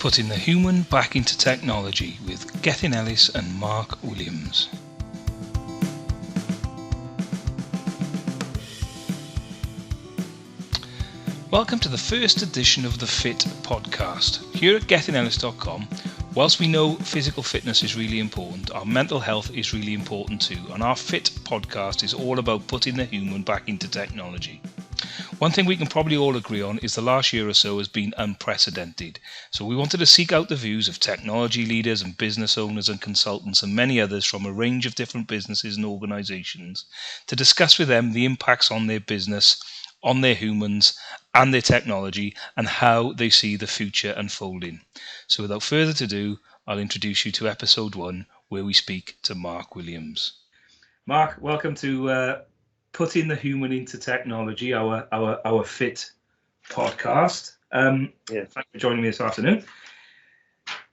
Putting the human back into technology with Gethin Ellis and Mark Willams. Welcome to the first edition of the P.H.I.T podcast. Here at gethinellis.com, whilst we know physical fitness is really important, our mental health is really important too, and our P.H.I.T podcast is all about putting the human back into technology. One thing we can probably all agree on is the last year or so has been unprecedented. So we wanted to seek out the views of technology leaders and business owners and consultants and many others from a range of different businesses and organisations to discuss with them the impacts on their business, on their humans and their technology, and how they see the future unfolding. So without further ado, I'll introduce you to episode 1 where we speak to Mark Willams. Mark, welcome to Putting the Human into Technology, our P.H.I.T podcast. Thanks for joining me this afternoon.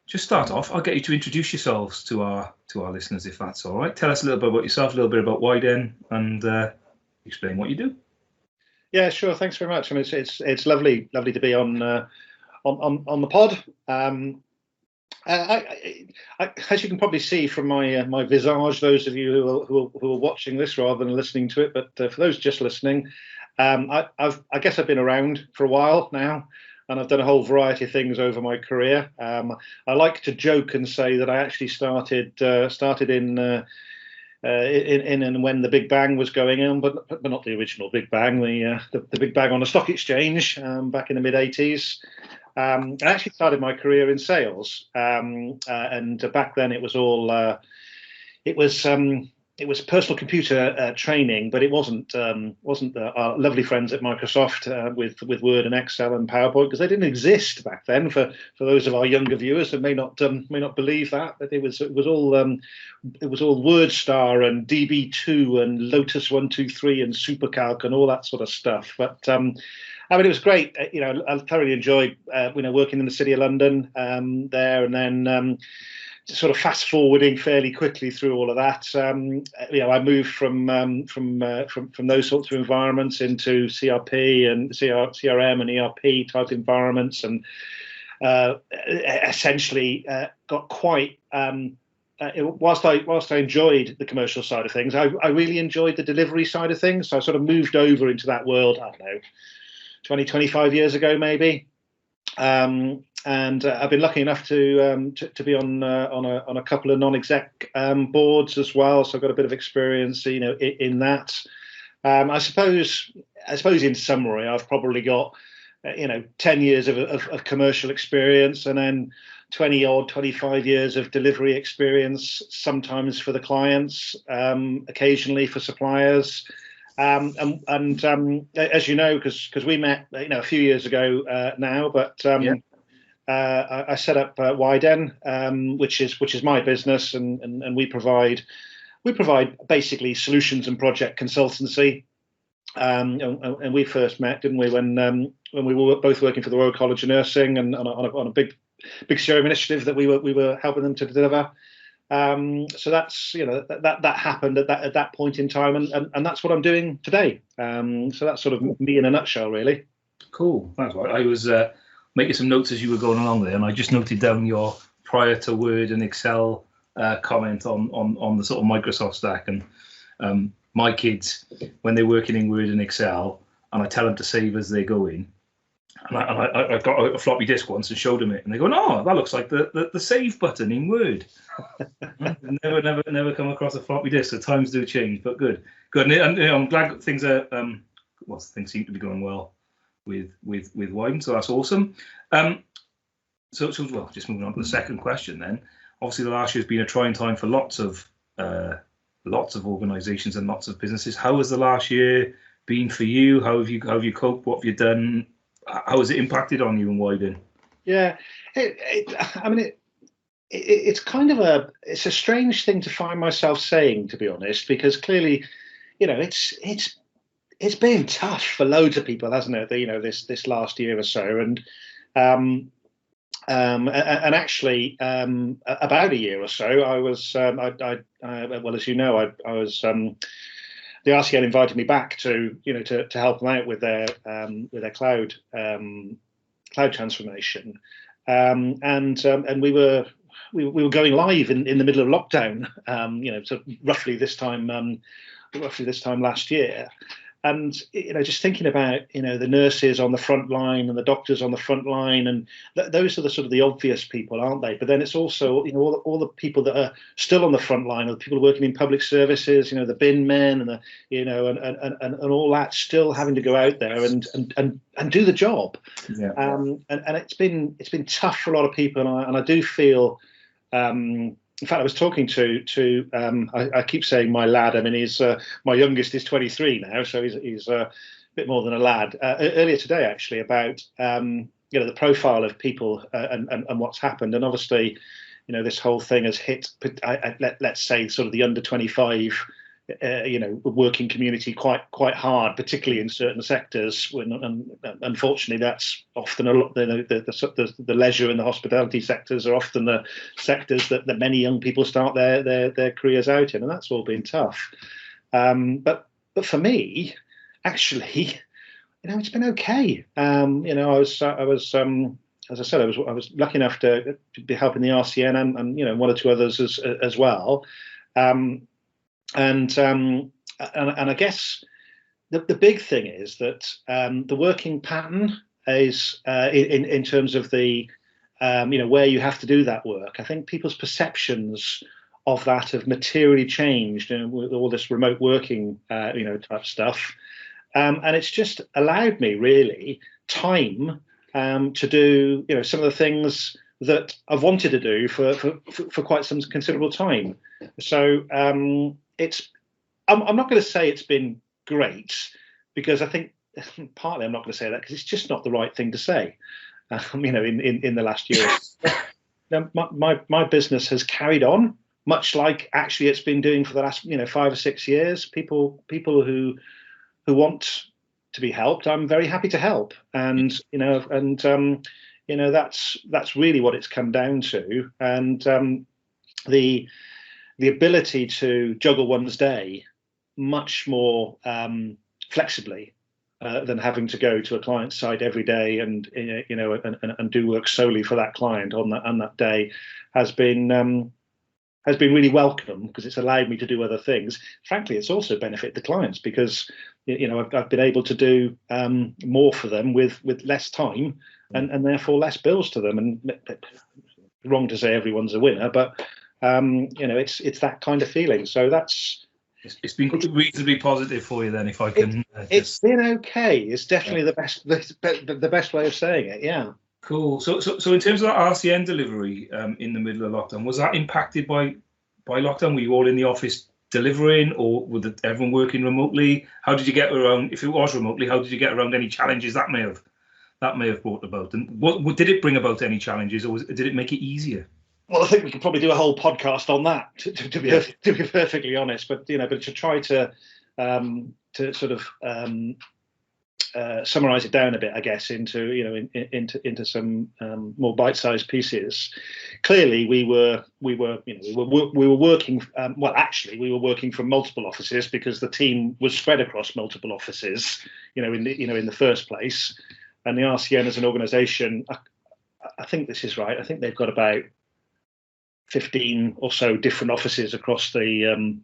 Just start off, I'll get you to introduce yourselves to our listeners, if that's all right. Tell us a little bit about yourself, a little bit about Widen, and explain what you do. Yeah, sure. Thanks very much. I mean, it's lovely to be on the pod. As you can probably see from my visage, those of you who are watching this rather than listening to it, but for those just listening, I guess I've been around for a while now, and I've done a whole variety of things over my career. I like to joke and say that I actually started in and when the Big Bang was going on, but not the original Big Bang, the Big Bang on the stock exchange back in the mid '80s. I actually started my career in sales, and back then it was all it was personal computer training, but it wasn't our lovely friends at Microsoft with Word and Excel and PowerPoint, because they didn't exist back then. For those of our younger viewers that may not believe that, but it was all WordStar and DB2 and Lotus 123 and SuperCalc and all that sort of stuff. But I mean, it was great. I thoroughly enjoyed working in the City of London there, and then sort of fast forwarding fairly quickly through all of that. I moved from those sorts of environments into CRP and CRM and ERP type environments, and essentially got quite. Whilst I enjoyed the commercial side of things, I really enjoyed the delivery side of things. So I sort of moved over into that world, I don't know, 25 years ago maybe. And I've been lucky enough to be on a couple of non-exec boards as well, so I've got a bit of experience, in that. I suppose in summary, I've probably got 10 years of commercial experience, and then 25 years of delivery experience, sometimes for the clients, occasionally for suppliers. And as you know, because we met a few years ago now, but I set up Widen, which is my business, and we provide basically solutions and project consultancy. And we first met, didn't we, when we were both working for the Royal College of Nursing, and on a big serum initiative that we were helping them to deliver. So that's that happened at that point in time, and that's what I'm doing today. So that's sort of me in a nutshell, really. Cool, thanks. I was making some notes as you were going along there, and I just noted down your prior to Word and Excel comment on the sort of Microsoft stack. And my kids, when they're working in Word and Excel, and I tell them to save as they go in, and I got a floppy disk once and showed them it, and they go, "Oh, that looks like the save button in Word." never come across a floppy disk. So times do change, but good. And I'm glad things are things seem to be going well with Widen, so that's awesome. So just moving on to the second question then. Obviously, the last year has been a trying time for lots of organisations and lots of businesses. How has the last year been for you? How have you coped? What have you done? How has it impacted on you and Widen? Yeah, it's kind of it's a strange thing to find myself saying, to be honest, because clearly, it's been tough for loads of people, hasn't it? This last year or so, and actually, about a year or so, I was well, as you know, I was. The RCL invited me back to help them out with their cloud transformation, and we were going live in the middle of lockdown. So roughly this time last year. And just thinking about the nurses on the front line and the doctors on the front line, and those are the sort of the obvious people, aren't they? But then it's also all the people that are still on the front line, or the people working in public services, the bin men and and all that, still having to go out there and do the job. Yeah. And it's been tough for a lot of people, and I do feel. In fact, I was talking to I keep saying my lad. I mean, he's my youngest is 23 now, so he's a bit more than a lad. Earlier today, actually, about the profile of people and what's happened, and obviously, this whole thing has hit. Let's say sort of the under 25. Working community quite hard, particularly in certain sectors. And unfortunately, that's often a lot. The leisure and the hospitality sectors are often the sectors that many young people start their careers out in, and that's all been tough. But for me, actually, it's been okay. I was as I said, I was lucky enough to be helping the RCN and one or two others as well. And I guess the big thing is that the working pattern is in terms of the where you have to do that work. I think people's perceptions of that have materially changed, with all this remote working type stuff, and it's just allowed me really time to do some of the things that I've wanted to do for quite some considerable time. So I'm not going to say it's been great, because I think partly I'm not going to say that because it's just not the right thing to say. In the last year, my business has carried on much like actually it's been doing for the last 5 or 6 years. People who want to be helped, I'm very happy to help, and that's really what it's come down to, and the ability to juggle one's day much more flexibly than having to go to a client site every day and do work solely for that client on that day has been really welcome, because it's allowed me to do other things. Frankly, it's also benefited the clients, because I've been able to do more for them with less time and therefore less bills to them. And wrong to say everyone's a winner, but it's that kind of feeling. So it's been reasonably positive for you then, if I can. It's been okay. It's definitely the best way of saying it. Yeah. Cool. So in terms of that RCN delivery in the middle of lockdown, was that impacted by lockdown? Were you all in the office delivering, or was everyone working remotely? How did you get around? If it was remotely, how did you get around any challenges that may have brought about? And what did it bring about any challenges, or did it make it easier? Well, I think we could probably do a whole podcast on that, to be perfectly honest. But but to try to sort of summarize it down a bit, I guess, into some more bite-sized pieces. Clearly, we were working. Well, actually, we were working from multiple offices, because the team was spread across multiple offices. In the first place, and the RCN as an organisation, I think this is right. I think they've got about 15 or so different offices across the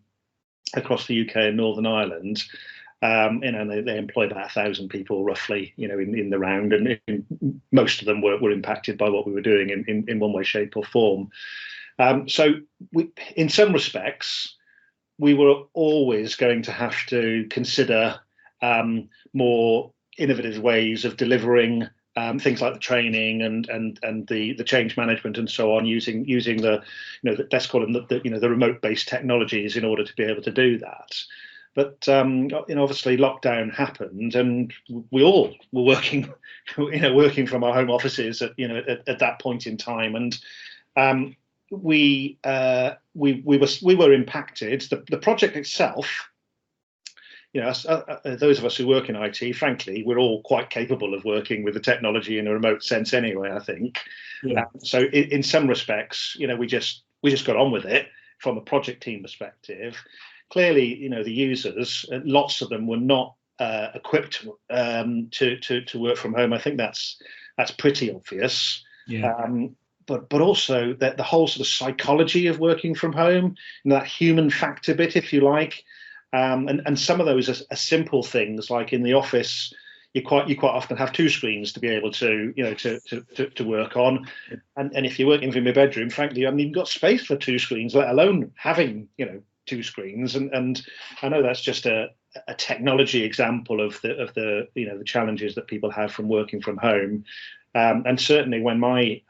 UK and Northern Ireland. They employ about 1,000 people roughly, in the round, and most of them were impacted by what we were doing in one way, shape, or form. So in some respects, we were always going to have to consider more innovative ways of delivering things like the training and the change management and so on, using the let's call them the remote-based technologies in order to be able to do that. But obviously lockdown happened, and we all were working from our home offices at that point in time, and we were impacted. The project itself, those of us who work in IT, frankly, we're all quite capable of working with the technology in a remote sense anyway, I think. Yeah. So in some respects, we just got on with it from a project team perspective. Clearly, the users, lots of them were not equipped to work from home. I think that's pretty obvious. Yeah. But also that the whole sort of psychology of working from home, that human factor bit, if you like, and some of those are simple things like in the office. You quite often have two screens to be able to to work on, and if you're working from your bedroom, frankly, you haven't even got space for two screens, let alone having two screens. And I know that's just a technology example of the the challenges that people have from working from home, and certainly when my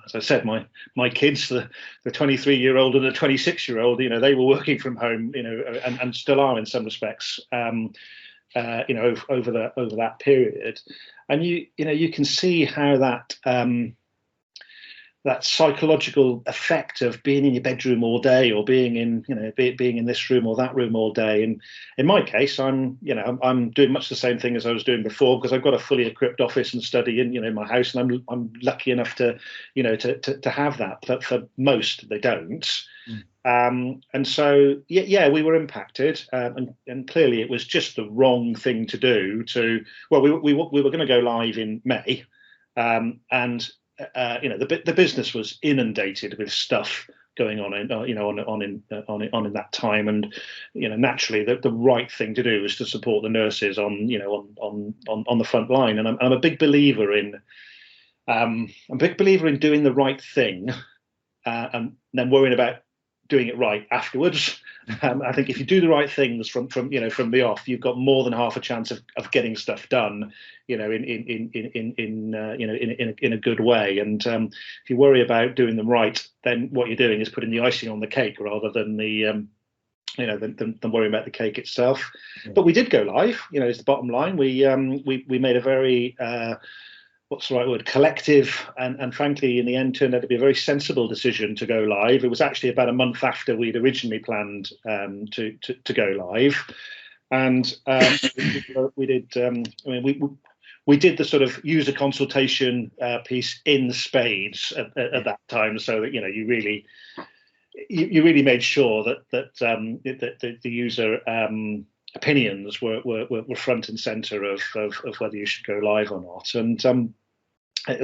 as I said, my kids, the 23-year-old and the 26-year-old, they were working from home, and still are in some respects, over that period, and you can see how that psychological effect of being in your bedroom all day, or being in being in this room or that room all day. And in my case, I'm doing much the same thing as I was doing before, because I've got a fully equipped office and study in my house, and I'm lucky enough to to have that. But for most, they don't. And so we were impacted, and clearly it was just the wrong thing to do. We were going to go live in May, and the business was inundated with stuff going on in that time, and naturally the right thing to do was to support the nurses on the front line. And I'm a big believer in doing the right thing, and then worrying about doing it right afterwards. I think if you do the right things from the off, you've got more than half a chance of getting stuff done, in a good way. And if you worry about doing them right, then what you're doing is putting the icing on the cake rather than than worrying about the cake itself. Yeah. But we did go live. Is the bottom line. We made a very what's the right word? Collective, and frankly, in the end, turned out to be a very sensible decision to go live. It was actually about a month after we'd originally planned to go live, and we did. We did the sort of user consultation piece in spades at that time, so that you really made sure that the user opinions were front and center of whether you should go live or not. And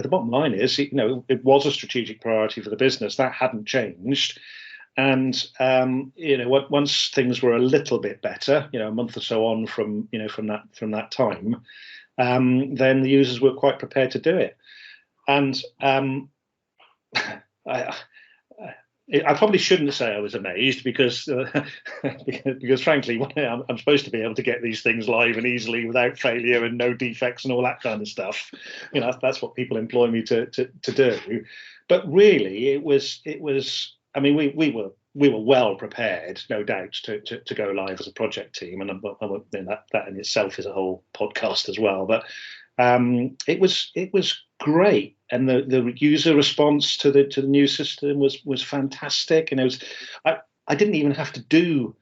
the bottom line is, it was a strategic priority for the business. That hadn't changed. And once things were a little bit better, a month or so on from that time, then the users were quite prepared to do it. And I probably shouldn't say I was amazed, because frankly, I'm supposed to be able to get these things live and easily without failure and no defects and all that kind of stuff. That's what people employ me to do. But really, it was. I mean, we were well prepared, no doubt, to go live as a project team, and that in itself is a whole podcast as well. But it was great, and the user response to the new system was fantastic. And I didn't even have to do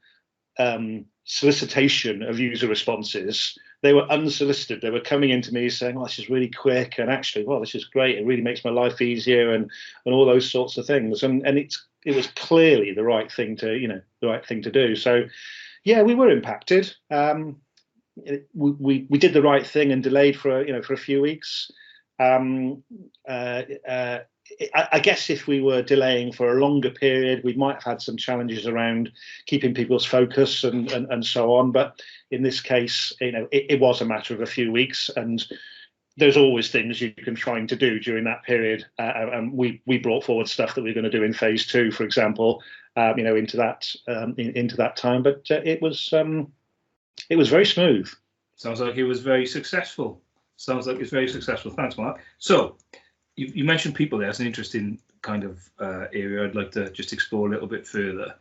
solicitation of user responses. They were unsolicited. They were coming into me saying, "Oh, this is really quick," and actually, "Well, this is great. It really makes my life easier," and all those sorts of things. And it was clearly the right thing to do. So, yeah, we were impacted. We did the right thing and delayed for a few weeks. I guess if we were delaying for a longer period, we might have had some challenges around keeping people's focus and so on. But in this case, it was a matter of a few weeks, and there's always things you can find to do during that period. And we brought forward stuff that we we're going to do in phase 2, for example, into that time. But it was very smooth. Sounds like it was very successful. Thanks, Mark. So you mentioned people there. It's an interesting kind of area I'd like to just explore a little bit further,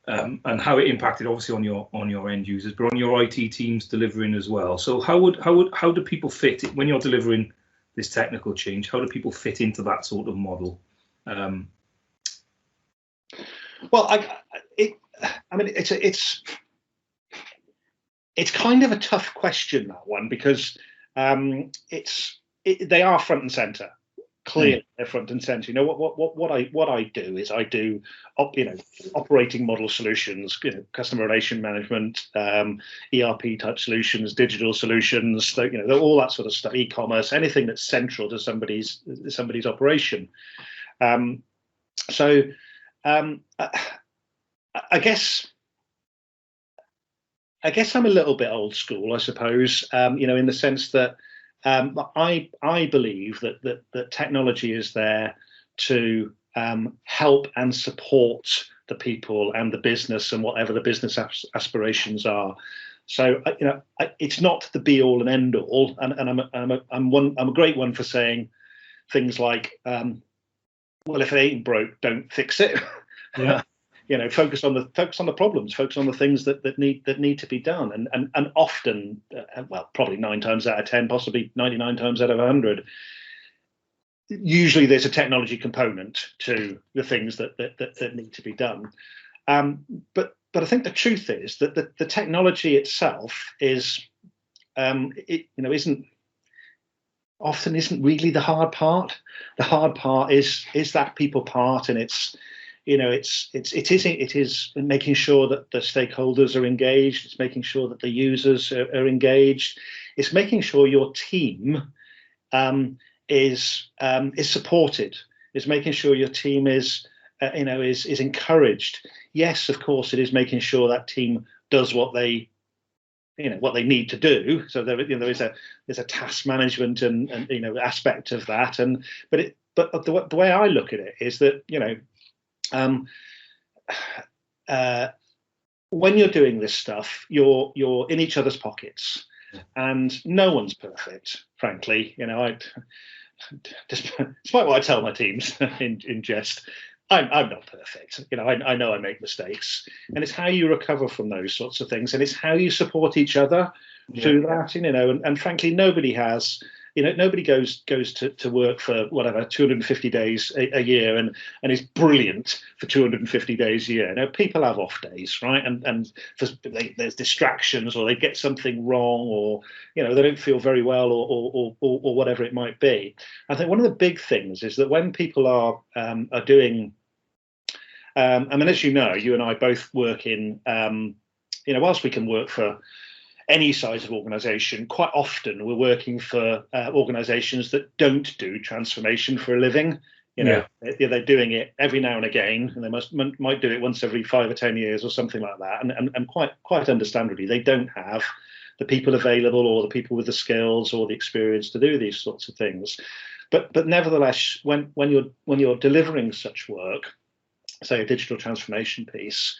and how it impacted obviously on your end users, but on your IT teams delivering as well. So how do people fit when you're delivering this technical change? How do people fit into that sort of model? Well, it's kind of a tough question, that one, because they are front and center. clear front and center. What I do is I do operating model solutions, customer relation management, ERP type solutions, digital solutions, all that sort of stuff, e-commerce, anything that's central to somebody's operation. So I guess I'm a little bit old school, I suppose, in the sense that I believe that technology is there to help and support the people and the business and whatever the business aspirations are. So it's not the be all and end all, and I'm a great one for saying things like, well, if it ain't broke, don't fix it. Yeah. Focus on the problems, focus on the things that need to be done, and often, well, probably 9 times out of 10, possibly 99 times out of 100, usually there's a technology component to the things that need to be done. But I think the truth is that the technology itself isn't really the hard part. The hard part is that people part, and it is making sure that the stakeholders are engaged. It's making sure that the users are engaged. It's making sure your team is supported. It's making sure your team is encouraged. Yes, of course, it is making sure that team does what they need to do. So there's a task management and aspect of that. But the way I look at it is that when you're doing this stuff, you're in each other's pockets, and no one's perfect, frankly. Despite what I tell my teams in jest, I'm not perfect. I know I make mistakes, and it's how you recover from those sorts of things, and it's how you support each other through that. And frankly, nobody goes to work for whatever 250 days a year and is brilliant for 250 days a year. People have off days, right? And there's distractions, or they get something wrong, or they don't feel very well, or whatever it might be. I think one of the big things is that when people are doing, as you know, you and I both work in, whilst we can work for any size of organization, quite often we're working for organizations that don't do transformation for a living. They're doing it every now and again, and they might do it once every 5 or 10 years or something like that. And quite understandably, they don't have the people available, or the people with the skills or the experience to do these sorts of things. But nevertheless, when you're delivering such work, say a digital transformation piece,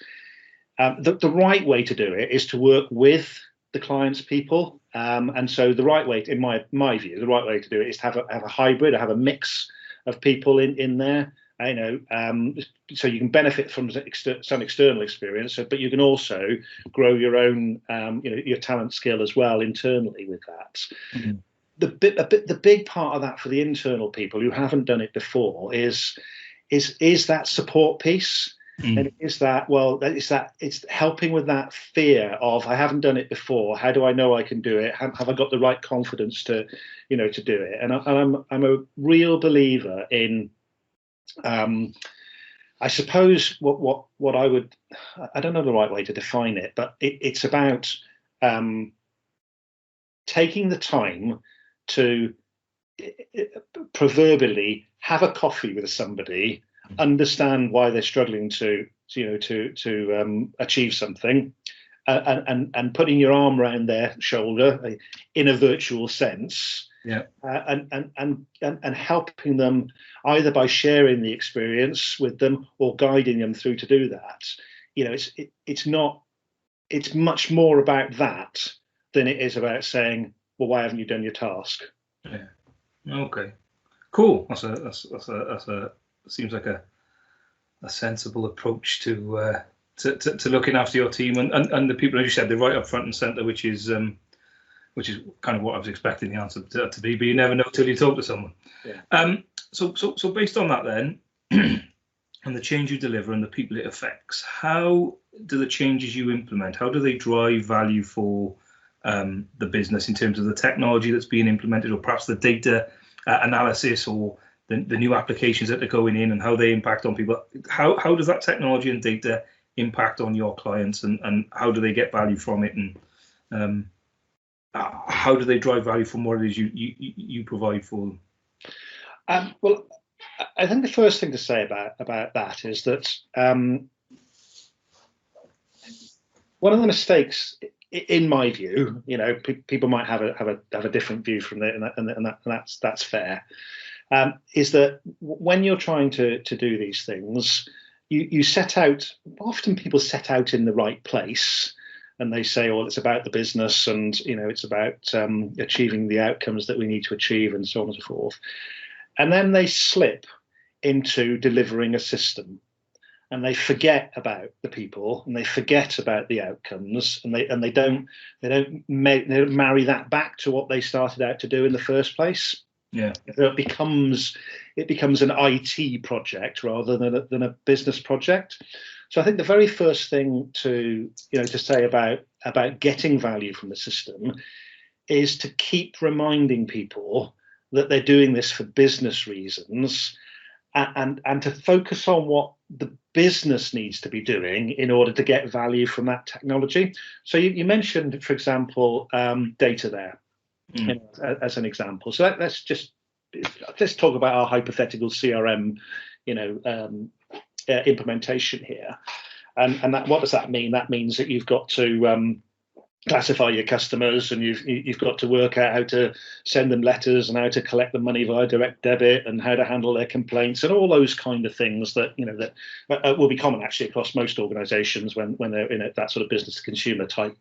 the right way to do it is to work with the client's people, and so the right way, in my view, the right way to do it is to have a hybrid, have a mix of people in there. So you can benefit from some external experience, but you can also grow your own, your talent skill as well internally with that. Mm-hmm. The big part of that for the internal people who haven't done it before is that support piece. And it's helping with that fear of, I haven't done it before. How do I know I can do it? Have I got the right confidence to do it? And I'm a real believer in, I suppose what I don't know the right way to define it, but it's about taking the time to proverbially have a coffee with somebody, understand why they're struggling to achieve something, and putting your arm around their shoulder in a virtual sense, and helping them either by sharing the experience with them or guiding them through to do that. It's much more about that than it is about saying, well, why haven't you done your task? Yeah. Okay. Cool. That seems like a sensible approach to looking after your team and the people, as you said, they're right up front and centre, which is kind of what I was expecting the answer to be. But you never know till you talk to someone. Yeah. So based on that then, and the change you deliver and the people it affects, how do the changes you implement, how do they drive value for the business in terms of the technology that's being implemented, or perhaps the data analysis, or the new applications that are going in and how they impact on people. How does that technology and data impact on your clients, and how do they get value from it, and how do they drive value from what it is you provide for them? Well, I think the first thing to say about that is that one of the mistakes, in my view, people might have a different view from it, and that's fair. Is that when you're trying to do these things, you set out. Often people set out in the right place, and they say, "Well, it's about the business, and it's about achieving the outcomes that we need to achieve, and so on and so forth." And then they slip into delivering a system, and they forget about the people, and they forget about the outcomes, and they don't marry that back to what they started out to do in the first place. Yeah, it becomes an IT project rather than a business project. So I think the very first thing to say about getting value from the system is to keep reminding people that they're doing this for business reasons, and to focus on what the business needs to be doing in order to get value from that technology. So you mentioned, for example, data there. As an example. So let's talk about our hypothetical CRM, implementation here. And what does that mean? That means that you've got to classify your customers, and you've got to work out how to send them letters, and how to collect the money via direct debit, and how to handle their complaints, and all those kind of things that will be common actually across most organisations when they're in that sort of business to consumer type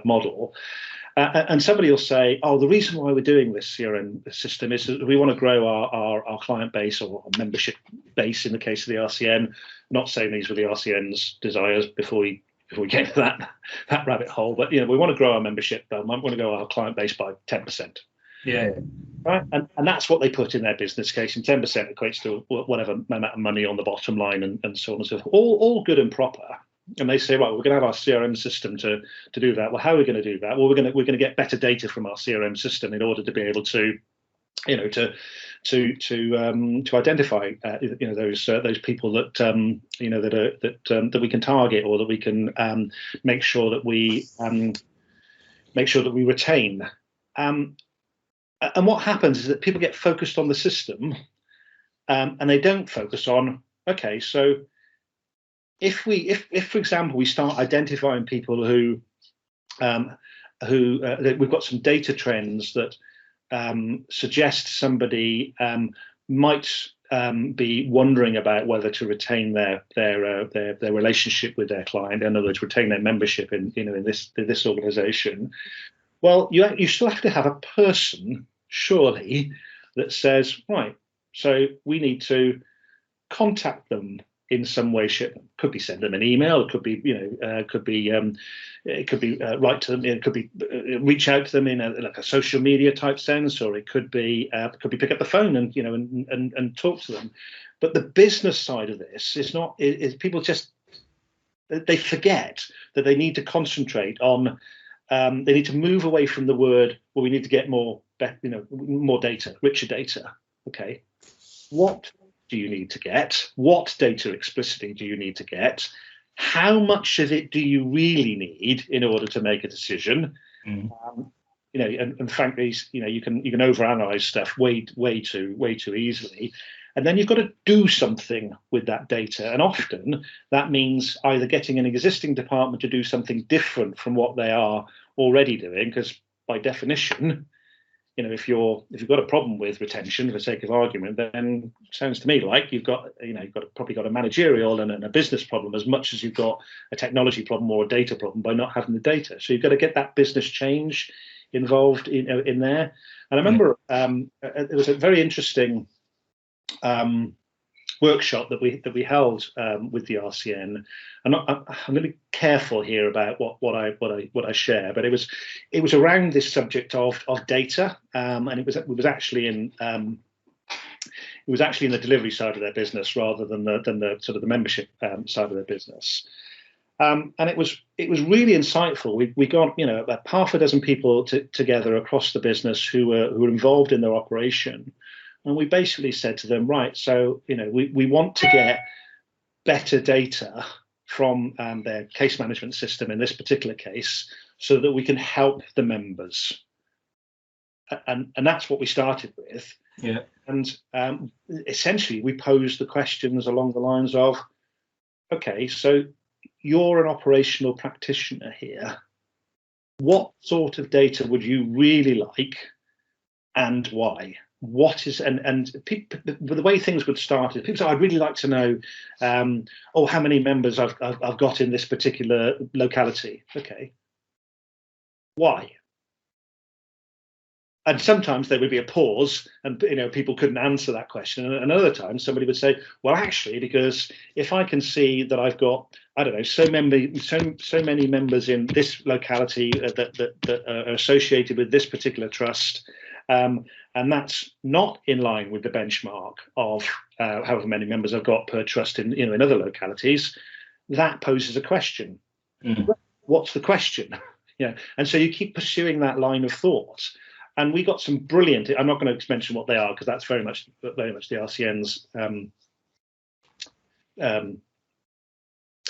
model. And somebody will say, "Oh, the reason why we're doing this CRM system is that we want to grow our client base, or membership base in the case of the RCN." Not saying these were the RCN's desires before we get to that rabbit hole, but we want to grow our membership. We want to grow our client base by 10%. Yeah. Right. And that's what they put in their business case, and 10% equates to whatever amount of money on the bottom line, and so on and so forth. All good and proper. And they say, right, we're going to have our CRM system to do that. Well, how are we going to do that? Well, we're going to get better data from our CRM system in order to be able to, to identify, those people that that we can target, or that we can make sure that we retain. And what happens is that people get focused on the system, and they don't focus on, okay, so if for example we start identifying people who we've got some data trends that suggest somebody might be wondering about whether to retain their relationship with their client, in other words, retain their membership in this organization. Well, you still have to have a person, surely, that says, right, so we need to contact them in some way. Could be send them an email. It could be write to them. It could be reach out to them in a social media type sense, or it could be pick up the phone and talk to them. But the business side of this is not. Is people just they forget that they need to concentrate on. They need to move away from the word. Well, we need to get more data, richer data. Okay, what do you need to get? What data explicitly do you need to get? How much of it do you really need in order to make a decision? And frankly, you can overanalyze stuff way too easily. And then you've got to do something with that data. And often that means either getting an existing department to do something different from what they are already doing, because by definition, if you've got a problem with retention, for the sake of argument, then it sounds to me like you've probably got a managerial and a business problem as much as you've got a technology problem or a data problem by not having the data. So you've got to get that business change involved in there. And I remember it was a very interesting workshop that we held with the RCN. I'm going to be careful here about what I share, but it was around this subject of data, and it was actually in the delivery side of their business rather than the sort of the membership side of their business. And it was really insightful. We got about half a dozen people together across the business who were involved in their operation, And we basically said to them, right, so we want to get better data from their case management system in this particular case, so that we can help the members. And that's what we started with. Yeah. And essentially, we posed the questions along the lines of, okay, so you're an operational practitioner here. What sort of data would you really like, and why? What is the way things would start is people say, I'd really like to know, how many members I've got in this particular locality. Okay, why? And sometimes there would be a pause, and people couldn't answer that question. And other times somebody would say, well, actually, because if I can see that I've got, I don't know, so many members in this locality that are associated with this particular trust, and that's not in line with the benchmark of however many members I've got per trust in other localities, that poses a question. Mm. What's the question? And so you keep pursuing that line of thought. And we got some brilliant. I'm not going to mention what they are, because that's very much the RCN's.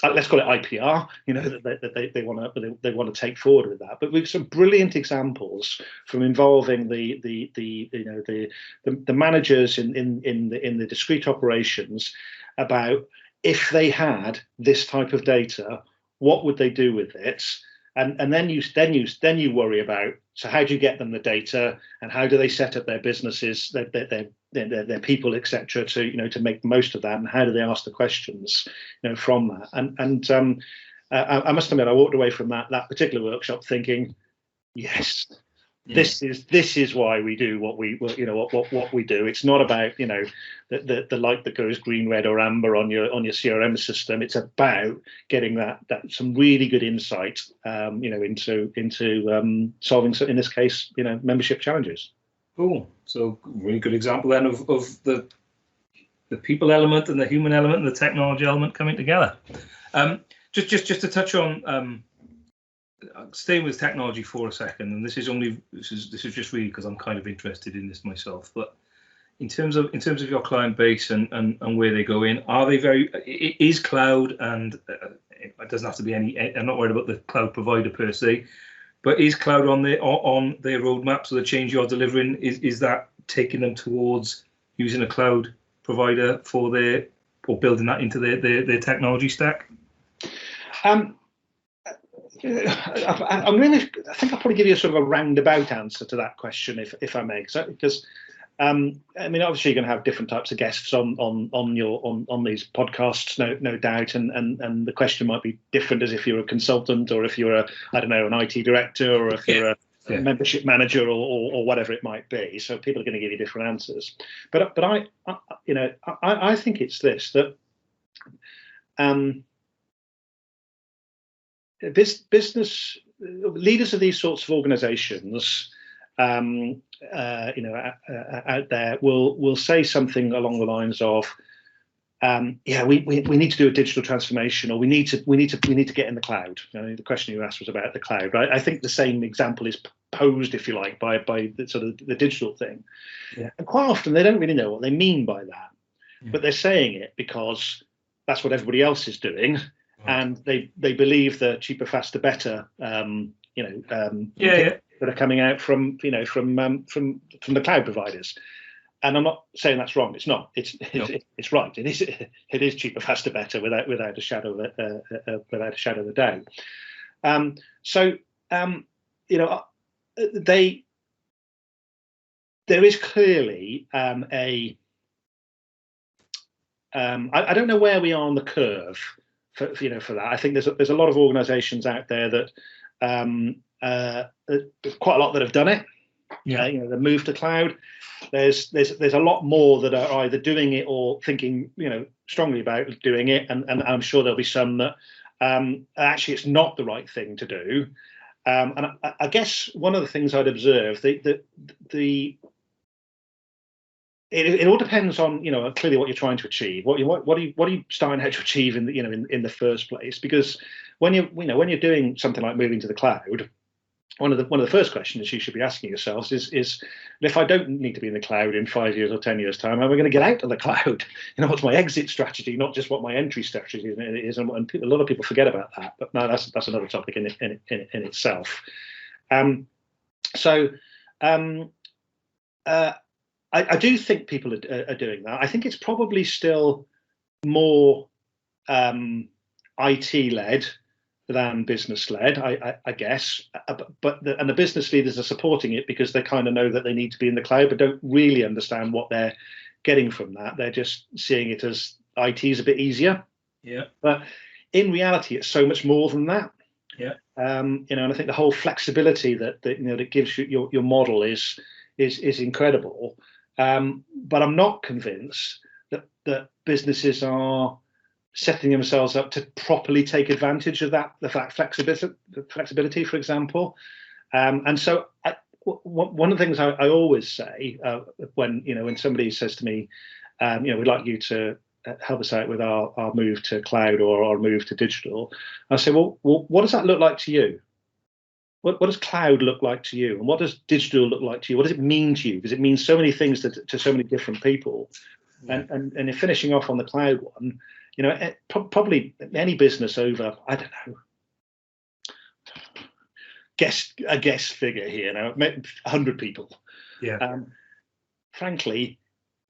Let's call it IPR. That they want to take forward with that. But we've some brilliant examples from involving the managers in the discrete operations about, if they had this type of data, what would they do with it? And then you worry about, so how do you get them the data, and how do they set up their businesses, their people, etc., to make the most of that, and how do they ask the questions from that? And I must admit, I walked away from that particular workshop thinking, yes. Yeah. This is why we do what we do. It's not about the light that goes green, red, or amber on your CRM system. It's about getting that some really good insight into solving, in this case, membership challenges. Cool. So really good example then of the people element and the human element and the technology element coming together. Just to touch on. Staying with technology for a second, and this is just really because I'm kind of interested in this myself. But in terms of your client base and where they go in, are they is cloud, and it doesn't have to be I'm not worried about the cloud provider per se, but is cloud on their roadmap? So the change you're delivering, is that taking them towards using a cloud provider or building that into their technology stack? I think I'll probably give you a sort of a roundabout answer to that question, if I may, because obviously you're going to have different types of guests on these podcasts, no doubt, and the question might be different as if you're a consultant, or if you're an IT director, or if you're a membership manager, or whatever it might be. So people are going to give you different answers. But I think it's this, that business leaders of these sorts of organizations out there will say something along the lines of, we need to do a digital transformation, or we need to get in the cloud. The question you asked was about the cloud, right? I think the same example is posed, if you like, by the sort of the digital thing. Yeah. And quite often they don't really know what they mean by that, but they're saying it because that's what everybody else is doing. And they believe the cheaper, faster, better, that are coming out from the cloud providers. And I'm not saying that's wrong. It's not. It's right. It is cheaper, faster, better, without a shadow of a doubt. There is clearly I don't know where we are on the curve. For that, I think there's a lot of organisations out there that quite a lot that have done it. Yeah, the move to cloud. There's a lot more that are either doing it or thinking strongly about doing it, and I'm sure there'll be some that actually it's not the right thing to do. And I guess one of the things I'd observe it all depends on clearly what you're trying to achieve. What are you starting out to achieve in the first place? Because when you're doing something like moving to the cloud, one of the first questions you should be asking yourselves is if I don't need to be in the cloud in 5 years or 10 years time, how am I going to get out of the cloud? What's my exit strategy, not just what my entry strategy is, and a lot of people forget about that. But no, that's another topic in itself. I do think people are doing that. I think it's probably still more IT led than business led, I guess. But the business leaders are supporting it because they kind of know that they need to be in the cloud, but don't really understand what they're getting from that. They're just seeing it as IT is a bit easier. Yeah. But in reality, it's so much more than that. Yeah. And I think the whole flexibility that gives you your model is incredible. But I'm not convinced that businesses are setting themselves up to properly take advantage of the flexibility, for example. And so one of the things I always say when somebody says to me, we'd like you to help us out with our move to cloud or our move to digital, I say, well, what does that look like to you? What does cloud look like to you? And what does digital look like to you? What does it mean to you? Because it means so many things to so many different people. Yeah. And in finishing off on the cloud one, probably any business over, I don't know, a guess figure here now, 100 people. Yeah. Frankly,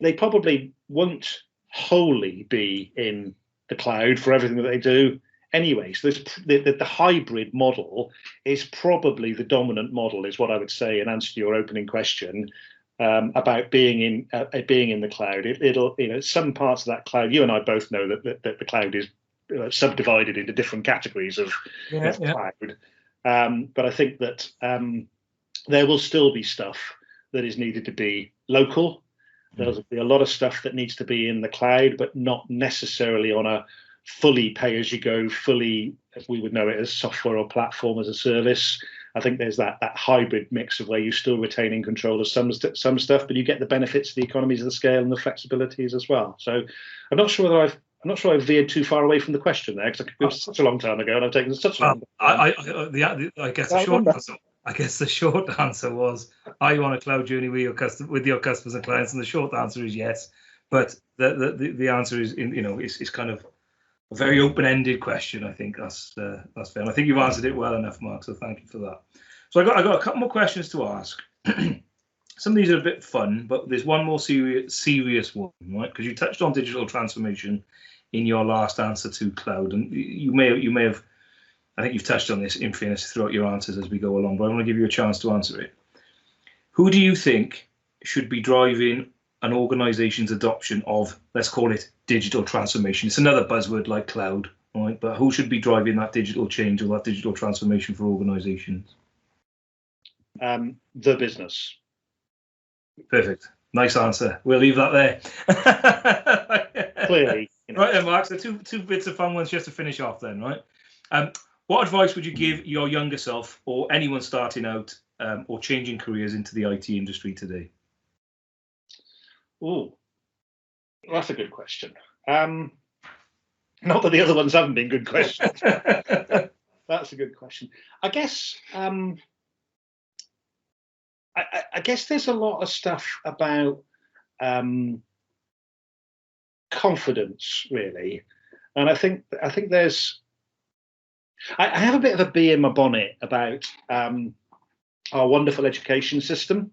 they probably won't wholly be in the cloud for everything that they do anyway. So the hybrid model is probably the dominant model, is what I would say in answer to your opening question. About being in the cloud, it'll some parts of that cloud. You and I both know that the cloud is subdivided into different categories of cloud. But I think that there will still be stuff that is needed to be local. There'll be a lot of stuff that needs to be in the cloud, but not necessarily on a fully pay-as-you-go, fully, as we would know it, as software or platform as a service. I think there's that hybrid mix of where you're still retaining control of some stuff, but you get the benefits, the economies of the scale, and the flexibilities as well. So I'm not sure I've veered too far away from the question there, because it was such a long time ago, and I've taken such a long time. I guess the short answer was, are you on a cloud journey with your customers and clients? And the short answer is yes. But the answer is is kind of a very open-ended question. I think that's fair. And I think you've answered it well enough, Mark. So thank you for that. So I got a couple more questions to ask. Some of these are a bit fun, but there's one more serious one, right? Because you touched on digital transformation in your last answer to cloud, and you may have. I think you've touched on this in fairness throughout your answers as we go along, but I want to give you a chance to answer it. Who do you think should be driving an organization's adoption of, let's call it, digital transformation? It's another buzzword like cloud, right? But who should be driving that digital change or that digital transformation for organizations? The business. Perfect. Nice answer. We'll leave that there. Clearly. Right then, Mark. So two bits of fun ones just to finish off then, right? What advice would you give your younger self or anyone starting out or changing careers into the IT industry today? Oh, that's a good question. Not that the other ones haven't been good questions. That's a good question. I guess I guess there's a lot of stuff about confidence, really, and I think there's. I have a bit of a bee in my bonnet about our wonderful education system,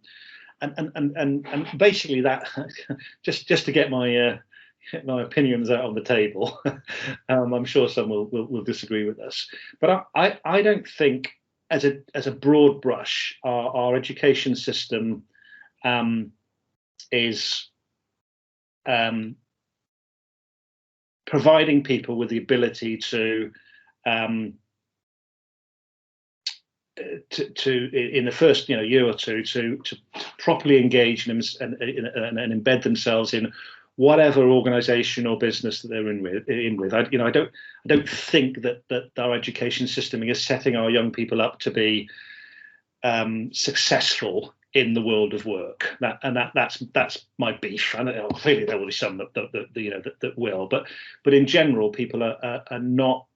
and basically that just to get my opinions out on the table. I'm sure some will disagree with us, but I don't think, as a broad brush, our education system is providing people with the ability to in the first year or two to properly engage and embed themselves in whatever organization or business that they're in with. I don't think that our education system is setting our young people up to be successful in the world of work. That's my beef. And clearly there will be some that will, but in general, people are not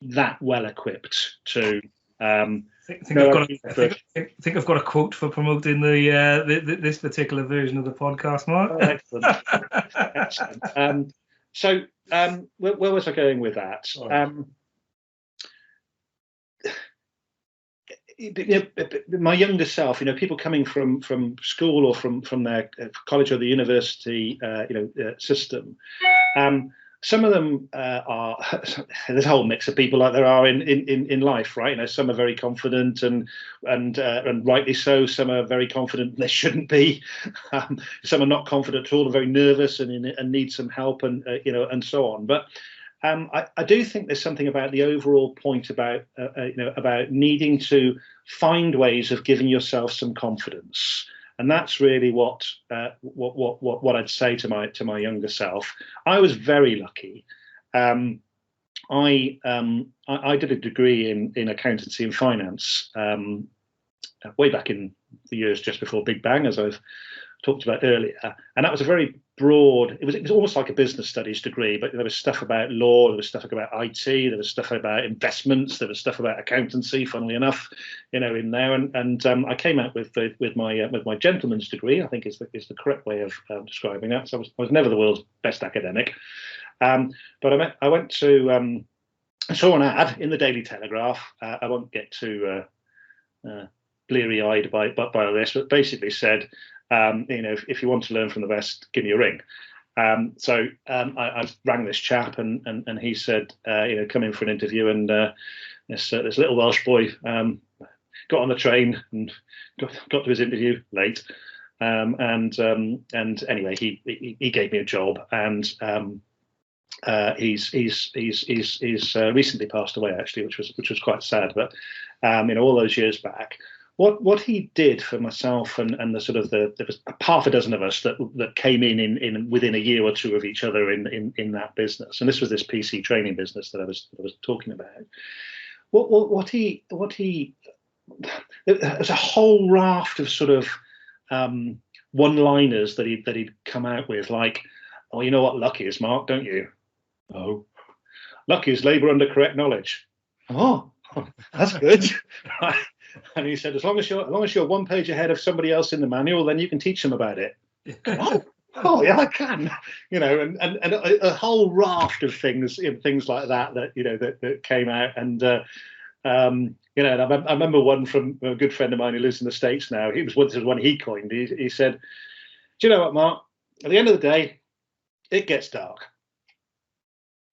that well equipped to Think I've got a quote for promoting this particular version of the podcast, Mark. Oh, excellent. Excellent. Where was I going with that? My younger self, people coming from school or from their college or the university, system. Some of them are. There's a whole mix of people like there are in life, right? Some are very confident and rightly so. Some are very confident they shouldn't be. Some are not confident at all. They're very nervous and need some help and so on. But I do think there's something about the overall point about needing to find ways of giving yourself some confidence, and that's really what I'd say to my younger self. I was very lucky. I did a degree in accountancy and finance way back in the years just before Big Bang, as I've talked about earlier, and that was a very broad. It was almost like a business studies degree, but there was stuff about law, there was stuff about IT, there was stuff about investments, there was stuff about accountancy. Funnily enough, in there, and I came out with my gentleman's degree. I think is the correct way of describing that. So I was never the world's best academic, but I went to. I saw an ad in the Daily Telegraph. I won't get too bleary-eyed by this, but basically said, if you want to learn from the best, give me a ring. So I rang this chap, and he said, come in for an interview. And this little Welsh boy got on the train and got to his interview late. And anyway, he gave me a job, and he's recently passed away, actually, which was quite sad. But all those years back. What he did for myself and there was half a dozen of us that came in within a year or two of each other in that business, and this was this PC training business that I was talking about. What he there was a whole raft of sort of one-liners that he'd come out with, like, oh, you know what luck is, Mark, don't you? Oh, luck is labour under correct knowledge. Oh, that's good. And he said, as long as you're one page ahead of somebody else in the manual, then you can teach them about it. Oh yeah, I can. And a whole raft of things like that that came out. And and I remember one from a good friend of mine who lives in the States now. This was one he coined. He said, do you know what, Mark? At the end of the day, it gets dark.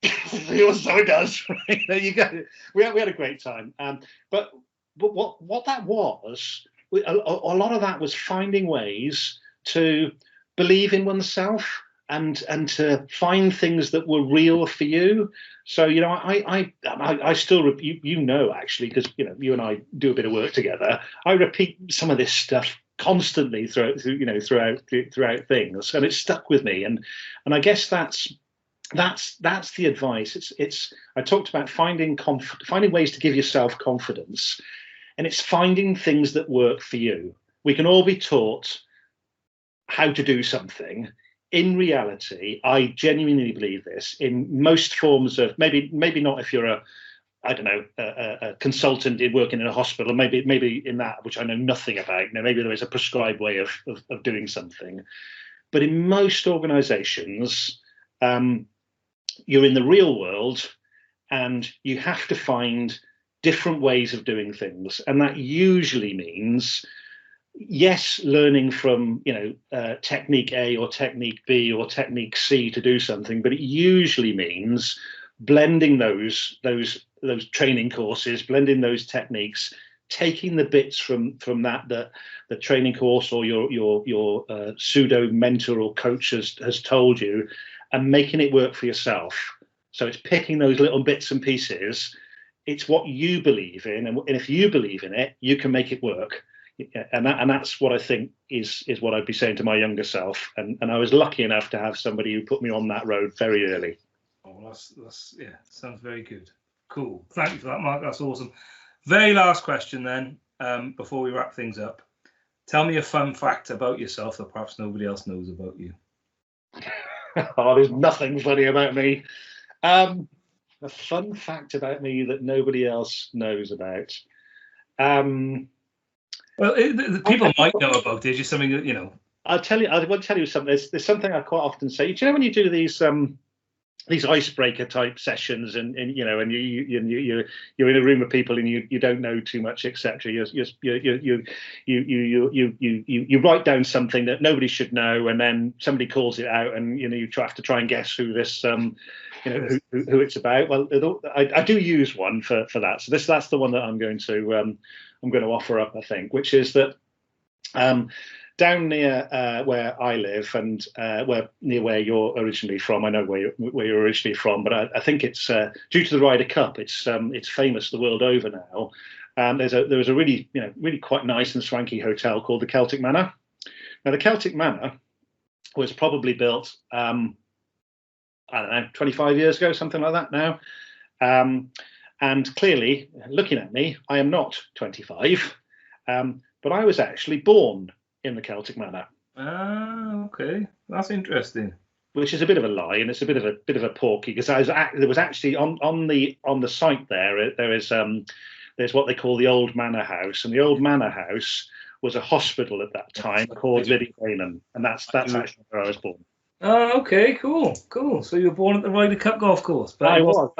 So it does. There you go. We had a great time. But what that was, a lot of that was finding ways to believe in oneself and to find things that were real for you. So I still actually, because you and I do a bit of work together. I repeat some of this stuff constantly throughout things, and it's stuck with me. And I guess that's the advice. I talked about finding ways to give yourself confidence, and it's finding things that work for you. We can all be taught how to do something. In reality, I genuinely believe this. In most forms of maybe not if you're a consultant working in a hospital, maybe in that, which I know nothing about. Maybe there is a prescribed way of doing something, but in most organizations, you're in the real world, and you have to find different ways of doing things, and that usually means, yes, learning from technique A or technique B or technique C to do something, but it usually means blending those training courses, blending those techniques, taking the bits from that the training course or your pseudo mentor or coach has told you, and making it work for yourself. So it's picking those little bits and pieces. It's what you believe in, and if you believe in it, you can make it work. And that's what I think is what I'd be saying to my younger self. And I was lucky enough to have somebody who put me on that road very early. Oh, that's sounds very good. Cool. Thank you for that, Mark. That's awesome. Very last question then, before we wrap things up. Tell me a fun fact about yourself that perhaps nobody else knows about you. Oh, there's nothing funny about me. A fun fact about me that nobody else knows about. Well, the people might know about it. Just something that, you know. I want to tell you something. There's something I quite often say. Do you know when you do these icebreaker type sessions, and you know, and you're in a room of people and you don't know too much, etc. You write down something that nobody should know, and then somebody calls it out, and you know you have to try and guess who this who it's about. Well, I do use one for that. So that's the one that I'm going to offer up, I think, which is that down near where I live and near where you're originally from. I know where you're originally from, but I think it's due to the Ryder Cup. It's famous the world over now. There was a really quite nice and swanky hotel called the Celtic Manor. Now the Celtic Manor was probably built I don't know 25 years ago, something like that now. And clearly, looking at me, I am not 25, but I was actually born in the Celtic Manor. Ah, okay, that's interesting. Which is a bit of a lie, and it's a bit of a porky, because there was actually on the site there's what they call the Old Manor House, and the Old Manor House was a hospital at that time called Liddy Raynham, and that's actually where I was born. Oh, okay, cool. So you were born at the Ryder Cup golf course. But I was.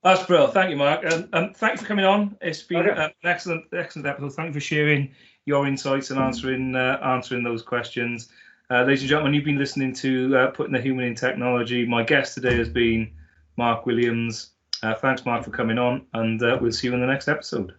That's brilliant. Thank you, Mark, and thanks for coming on. It's been an excellent episode. Thank you for sharing your insights and answering those questions. Ladies and gentlemen, you've been listening to Putting the Human in Technology. My guest today has been Mark Willams. Thanks, Mark, for coming on, and we'll see you in the next episode.